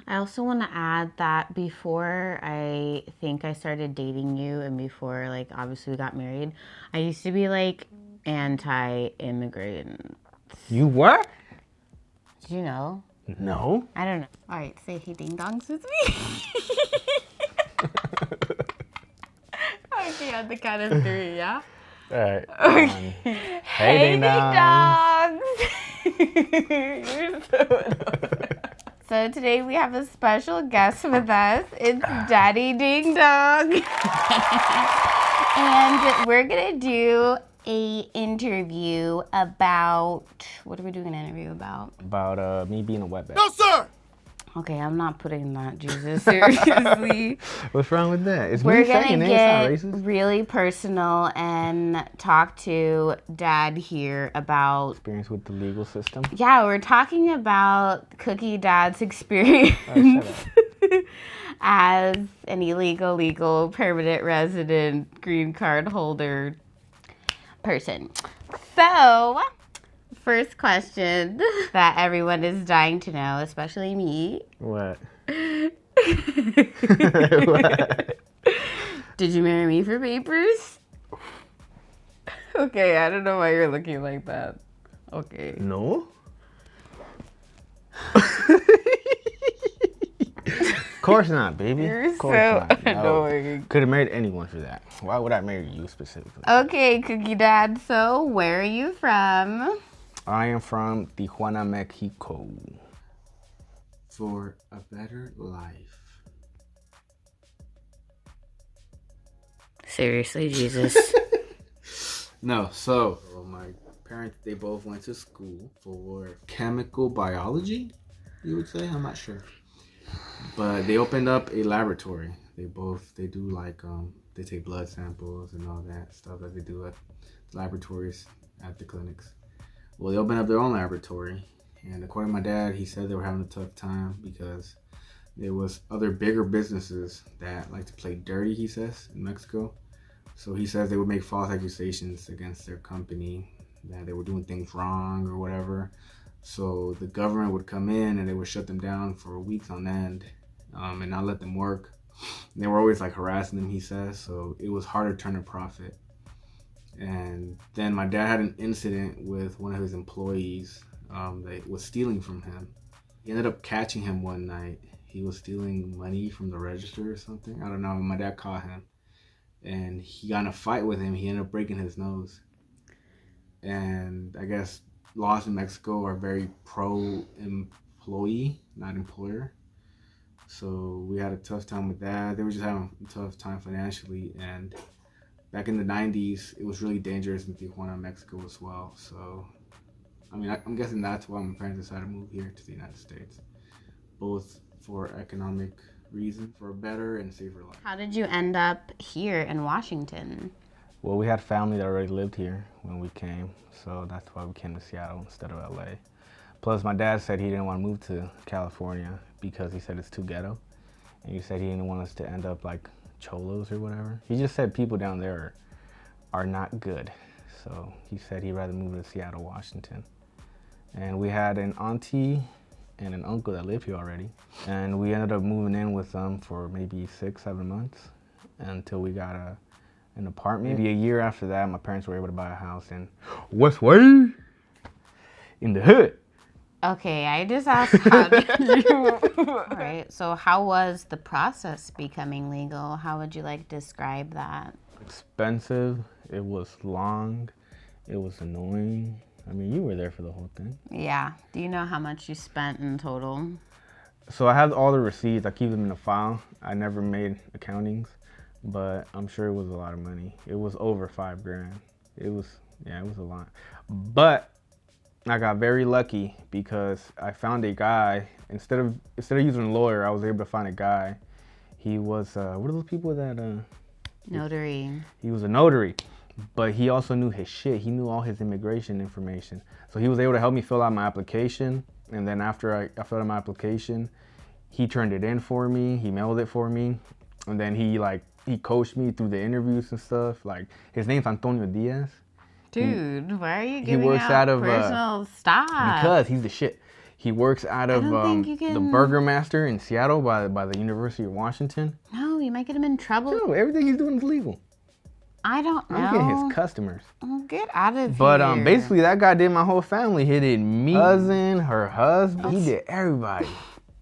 I also want to add that before I think I started dating you and before, like, obviously we got married, I used to be, like, anti-immigrant. You were? Did you know? No. I don't know. All right, say hey ding-dongs with me. Okay, on the count of 3, yeah? All right. Okay. Hey, ding-dongs. You're so annoying. So today we have a special guest with us. It's Daddy Ding Dong. And we're going to do a interview about, what are we doing an interview about? About me being a wetback. No, sir! Okay, I'm not putting that, Jesus, seriously. What's wrong with that? It's We're me saying going to it, get it's not racist. really personal and talk to Dad here about... Experience with the legal system. Yeah, we're talking about Cookie Dad's experience as an illegal, legal, permanent resident, green card holder person. So, first question that everyone is dying to know, especially me. What? What? Did you marry me for papers? Okay, I don't know why you're looking like that. Okay. No. Of course not, baby. You're of course so not. No. annoying. Could have married anyone for that. Why would I marry you specifically? Okay, Cookie Dad, so where are you from? I am from Tijuana, Mexico. For a better life. Seriously, Jesus. No, so my parents, they both went to school for chemical biology, you would say? I'm not sure. But they opened up a laboratory. They do like, they take blood samples and all that stuff that they do at laboratories at the clinics. Well, they opened up their own laboratory. And according to my dad, he said they were having a tough time because there was other bigger businesses that like to play dirty, he says, in Mexico. So he says they would make false accusations against their company that they were doing things wrong or whatever. So the government would come in and they would shut them down for weeks on end and not let them work. And they were always like harassing them, he says. So it was hard to turn a profit. And then my dad had an incident with one of his employees that was stealing from him. He ended up catching him one night. He was stealing money from the register or something. I don't know. My dad caught him. And he got in a fight with him. He ended up breaking his nose. And I guess laws in Mexico are very pro-employee, not employer. So we had a tough time with that. They were just having a tough time financially. And back in the 90s, it was really dangerous in Tijuana, Mexico as well. So, I mean, I'm guessing that's why my parents decided to move here to the United States. Both for economic reasons, for a better and safer life. How did you end up here in Washington? Well, we had family that already lived here when we came, so that's why we came to Seattle instead of LA. Plus, my dad said he didn't want to move to California because he said it's too ghetto. And he said he didn't want us to end up like cholos or whatever. He just said people down there are not good. So he said he'd rather move to Seattle, Washington. And we had an auntie and an uncle that lived here already. And we ended up moving in with them for maybe 6-7 months until we got an apartment. Maybe a year after that, my parents were able to buy a house in Westway, in the hood. Okay, I just asked how did you... All right, so how was the process becoming legal? How would you like describe that? Expensive, it was long, it was annoying. I mean, you were there for the whole thing. Yeah. Do you know how much you spent in total? So I have all the receipts. I keep them in a file. I never made accountings, but I'm sure it was a lot of money. It was over $5,000. It was a lot. But I got very lucky because I found a guy. Instead of using a lawyer, I was able to find a guy. He was what are those people that Notary. He was a notary. But he also knew his shit. He knew all his immigration information. So he was able to help me fill out my application. And then after I filled out my application, he turned it in for me. He mailed it for me. And then he coached me through the interviews and stuff. Like, his name's Antonio Diaz. Dude, why are you giving works out out of, personal stuff? Because he's the shit. He works out of the Burger Master in Seattle by the University of Washington. No, you might get him in trouble. No, everything he's doing is legal. I don't know. I'm getting his customers. Oh, get out of here. But basically, that guy did my whole family. He did me, cousin, her husband. He did everybody.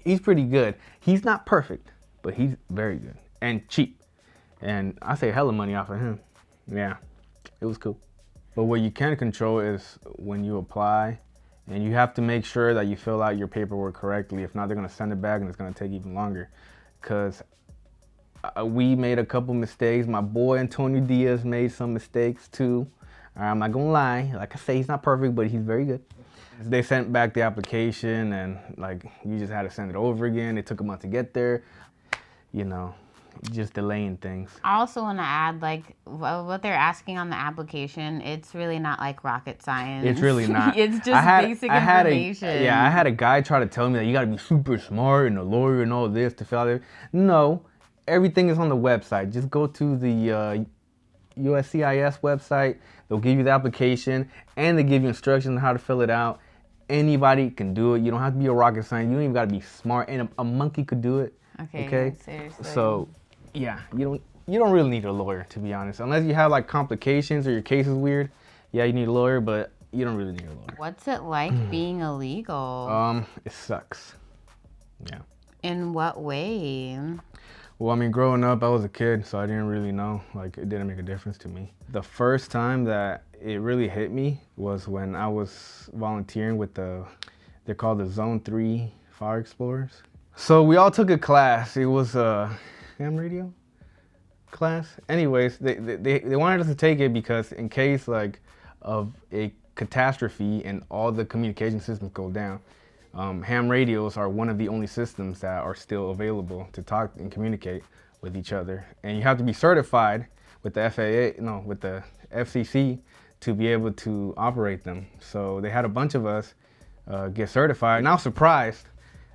He's pretty good. He's not perfect, but he's very good and cheap. And I say hella money off of him. Yeah, it was cool. But what you can control is when you apply, and you have to make sure that you fill out your paperwork correctly. If not, they're gonna send it back and it's gonna take even longer. Cause we made a couple mistakes. My boy Antonio Diaz made some mistakes too. I'm not gonna lie. Like I say, he's not perfect, but he's very good. They sent back the application and like you just had to send it over again. It took a month to get there. You know, just delaying things. I also want to add, like, what they're asking on the application, it's really not like rocket science. It's really not. It's just basic information. I had a guy try to tell me that you got to be super smart and a lawyer and all this to fill out it. No, everything is on the website. Just go to the USCIS website. They'll give you the application and they give you instructions on how to fill it out. Anybody can do it. You don't have to be a rocket scientist. You don't even got to be smart. And a monkey could do it. Okay. Seriously. So, yeah, you don't really need a lawyer, to be honest. Unless you have like complications or your case is weird. Yeah, you need a lawyer, but you don't really need a lawyer. What's it like being illegal? It sucks. Yeah. In what way? Well, I mean, growing up, I was a kid, so I didn't really know. Like, it didn't make a difference to me. The first time that it really hit me was when I was volunteering with they're called the Zone 3 Fire Explorers. So we all took a class. It was a ham radio class. Anyways, they wanted us to take it because in case like of a catastrophe and all the communication systems go down, ham radios are one of the only systems that are still available to talk and communicate with each other. And you have to be certified with the with the FCC to be able to operate them. So they had a bunch of us get certified. And I was surprised,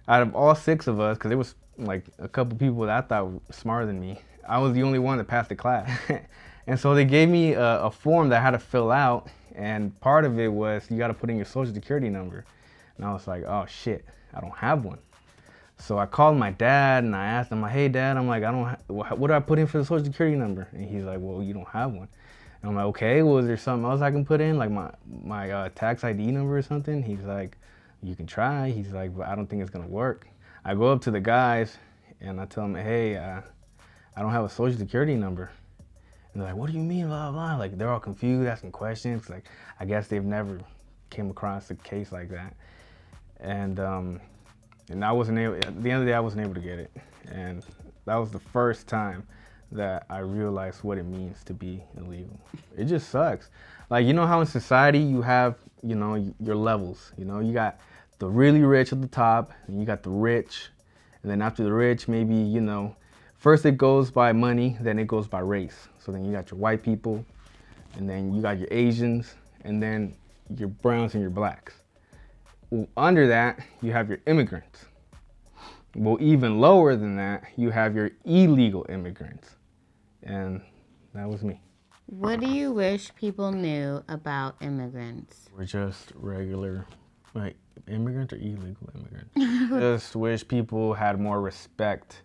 out of all 6 of us, because there was like a couple people that I thought were smarter than me, I was the only one that passed the class. And so they gave me a form that I had to fill out, and part of it was you got to put in your social security number. And I was like, oh shit, I don't have one. So I called my dad and I asked him, hey dad, I'm like, what do I put in for the social security number? And he's like, well, you don't have one. And I'm like, okay, well, is there something else I can put in, like my tax ID number or something? He's like, you can try. He's like, but I don't think it's gonna work. I go up to the guys and I tell them, hey, I don't have a social security number. And they're like, what do you mean, blah, blah? Like, they're all confused, asking questions. Like, I guess they've never came across a case like that. And I wasn't able, at the end of the day, I wasn't able to get it. And that was the first time that I realized what it means to be illegal. It just sucks. Like, you know how in society you have, your levels, you got the really rich at the top, and you got the rich, and then after the rich, maybe, first it goes by money, then it goes by race. So then you got your white people, and then you got your Asians, and then your browns and your blacks. Well, under that, you have your immigrants. Well, even lower than that, you have your illegal immigrants. And that was me. What do you wish people knew about immigrants? We're just regular, like, immigrants or illegal immigrants? Just wish people had more respect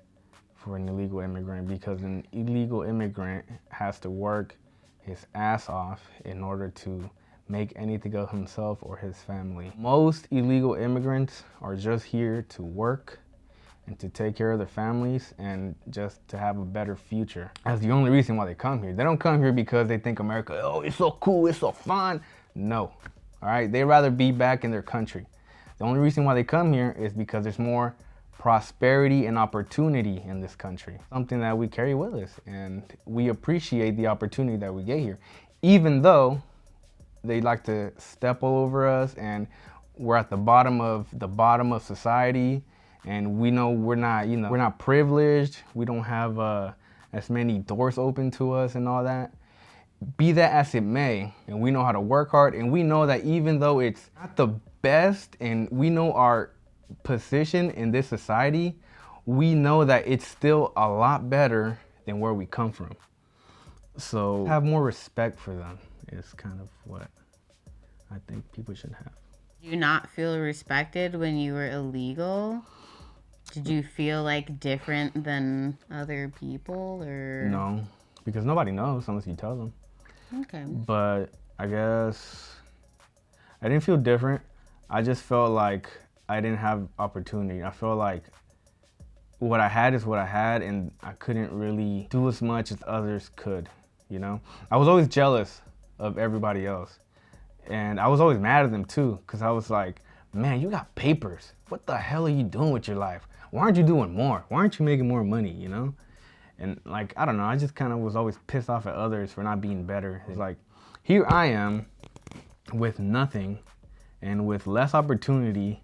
for an illegal immigrant, because an illegal immigrant has to work his ass off in order to make anything of himself or his family. Most illegal immigrants are just here to work and to take care of their families and just to have a better future. That's the only reason why they come here. They don't come here because they think America, oh, it's so cool, it's so fun. No, all right? They'd rather be back in their country. The only reason why they come here is because there's more prosperity and opportunity in this country. Something that we carry with us, and we appreciate the opportunity that we get here. Even though they like to step all over us and we're at the bottom of society, and we know we're not privileged. We don't have as many doors open to us and all that. Be that as it may, and we know how to work hard, and we know that even though it's not the best and we know our position in this society, we know that it's still a lot better than where we come from. So have more respect for them is kind of what I think people should have. Did you not feel respected when you were illegal? Did you feel like different than other people, or? No, because nobody knows unless you tell them. Okay. But I guess I didn't feel different. I just felt like I didn't have opportunity. I felt like what I had is what I had, and I couldn't really do as much as others could, you know? I was always jealous of everybody else. And I was always mad at them too, because I was like, man, you got papers. What the hell are you doing with your life? Why aren't you doing more? Why aren't you making more money, you know? And like, I don't know, I just kind of was always pissed off at others for not being better. It's like, here I am with nothing and with less opportunity,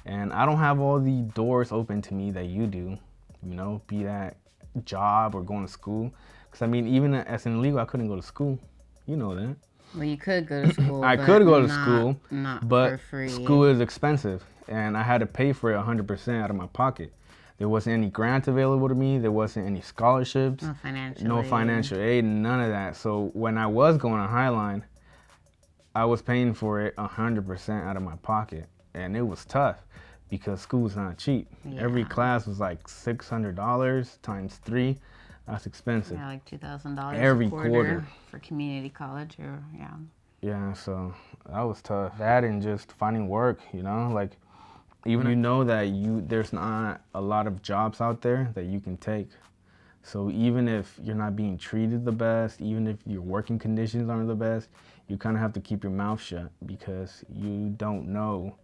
and I don't have all the doors open to me that you do, you know, be that job or going to school. Because I mean, even as an illegal, I couldn't go to school. You know that. Well, you could go to school. I could go to not, school, not but for free. School is expensive, and I had to pay for it 100% out of my pocket. There wasn't any grants available to me. There wasn't any scholarships. No financial aid, none of that. So when I was going to Highline, I was paying for it 100% out of my pocket, and it was tough because school's not cheap. Yeah. Every class was like $600 times 3. That's expensive. Yeah, like $2,000 every a quarter for community college, or yeah. Yeah, so that was tough. That and just finding work, you know, like even you know that there's not a lot of jobs out there that you can take. So even if you're not being treated the best, even if your working conditions aren't the best, you kind of have to keep your mouth shut because you don't know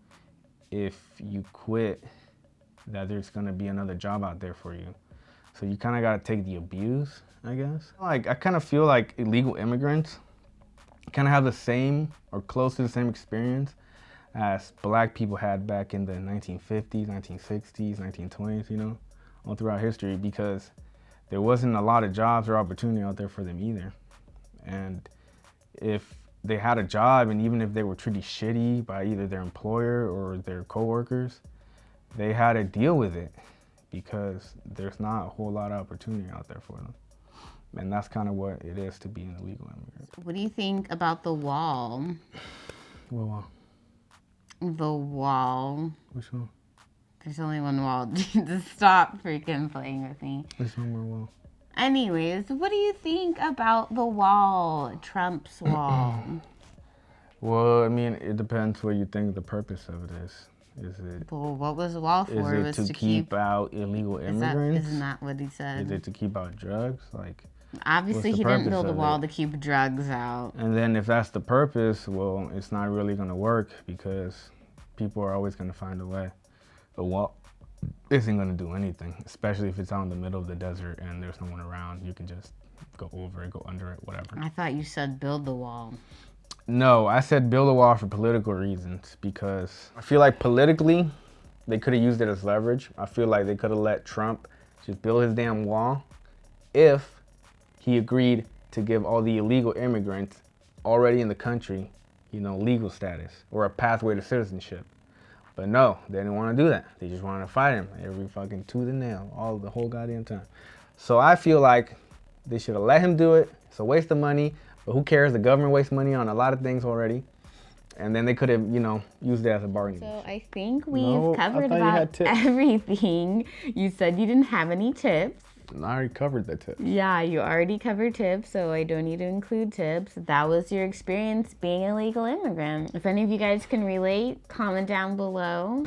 if you quit that there's going to be another job out there for you. So you kind of got to take the abuse, I guess. Like, I kind of feel like illegal immigrants kind of have the same or close to the same experience as black people had back in the 1950s, 1960s, 1920s, you know, all throughout history, because there wasn't a lot of jobs or opportunity out there for them either. And if they had a job, and even if they were treated shitty by either their employer or their coworkers, they had to deal with it because there's not a whole lot of opportunity out there for them. And that's kind of what it is to be an illegal immigrant. What do you think about the wall? What wall? The wall. Which one? There's only one wall. Just stop freaking playing with me. There's one more wall. Anyways, what do you think about the wall, Trump's wall? Well, I mean, it depends what you think the purpose of it is. Is it? Well, what was the wall for? Is it to keep out illegal immigrants? Isn't that what he said? Is it to keep out drugs? Like, obviously, he didn't build a wall to keep drugs out. And then if that's the purpose, well, it's not really going to work because people are always going to find a way. The wall isn't going to do anything, especially if it's out in the middle of the desert and there's no one around. You can just go over it, go under it, whatever. I thought you said build the wall. No, I said build a wall for political reasons because I feel like politically they could have used it as leverage. I feel like they could have let Trump just build his damn wall if he agreed to give all the illegal immigrants already in the country, you know, legal status or a pathway to citizenship. But no, they didn't want to do that. They just wanted to fight him every fucking tooth and nail, the whole goddamn time. So I feel like they should have let him do it. It's a waste of money, but who cares? The government wastes money on a lot of things already. And then they could have, you know, used it as a bargaining. So I think we've covered about everything. You said you didn't have any tips. I already covered the tips. Yeah, you already covered tips, so I don't need to include tips. That was your experience being a legal immigrant. If any of you guys can relate, comment down below.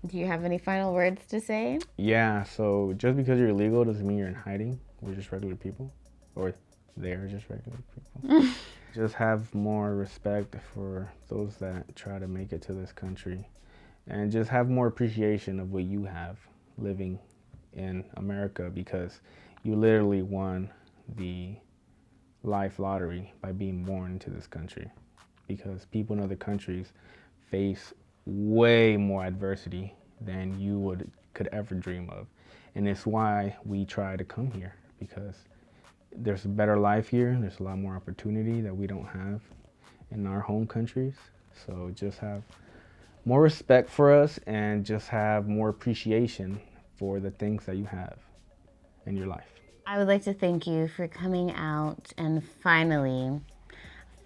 Do you have any final words to say? Yeah, so just because you're illegal doesn't mean you're in hiding. We're just regular people. Or they're just regular people. Just have more respect for those that try to make it to this country. And just have more appreciation of what you have living in America, because you literally won the life lottery by being born into this country, because people in other countries face way more adversity than you could ever dream of. And it's why we try to come here, because there's a better life here. There's a lot more opportunity that we don't have in our home countries. So just have more respect for us and just have more appreciation for the things that you have in your life. I would like to thank you for coming out and finally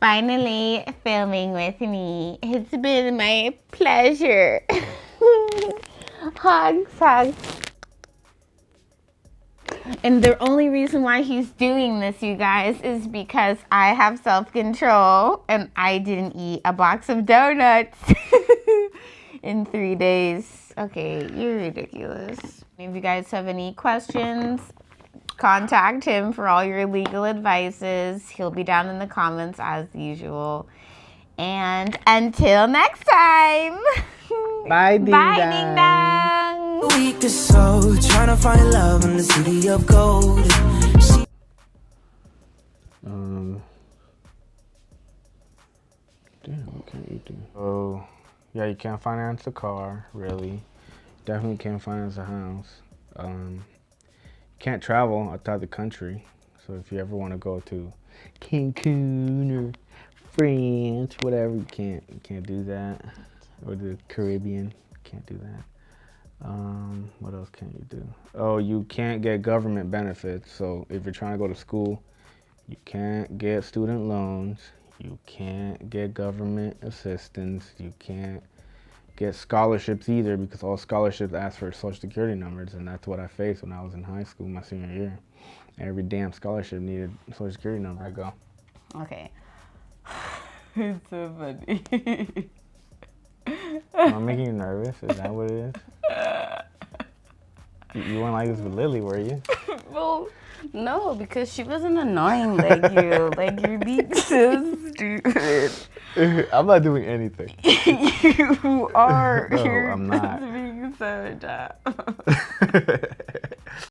finally filming with me. It's been my pleasure. Hugs. And the only reason why he's doing this, you guys, is because I have self-control and I didn't eat a box of donuts in 3 days. Okay, you're ridiculous. If you guys have any questions, contact him for all your legal advices. He'll be down in the comments as usual. And until next time. Bye, Ding Bye, Dong. Ding Dong. Week or so, trying to find love in the city of gold. Damn, what can you do? Oh, yeah, you can't finance a car, really. Definitely can't finance a house. You can't travel outside the country. So if you ever want to go to Cancun or France, whatever, you can't do that. Or the Caribbean, can't do that. What else can you do? Oh, you can't get government benefits. So if you're trying to go to school, you can't get student loans. You can't get government assistance. You can't get scholarships either, because all scholarships ask for social security numbers, and that's what I faced when I was in high school my senior year. Every damn scholarship needed a social security number. I go. Okay. It's so funny. Am I making you nervous? Is that what it is? You weren't like this with Lily, were you? Well, no, because she wasn't annoying like you. Like, you're being so stupid. I'm not doing anything. You are. No, You're I'm not. just being so dumb.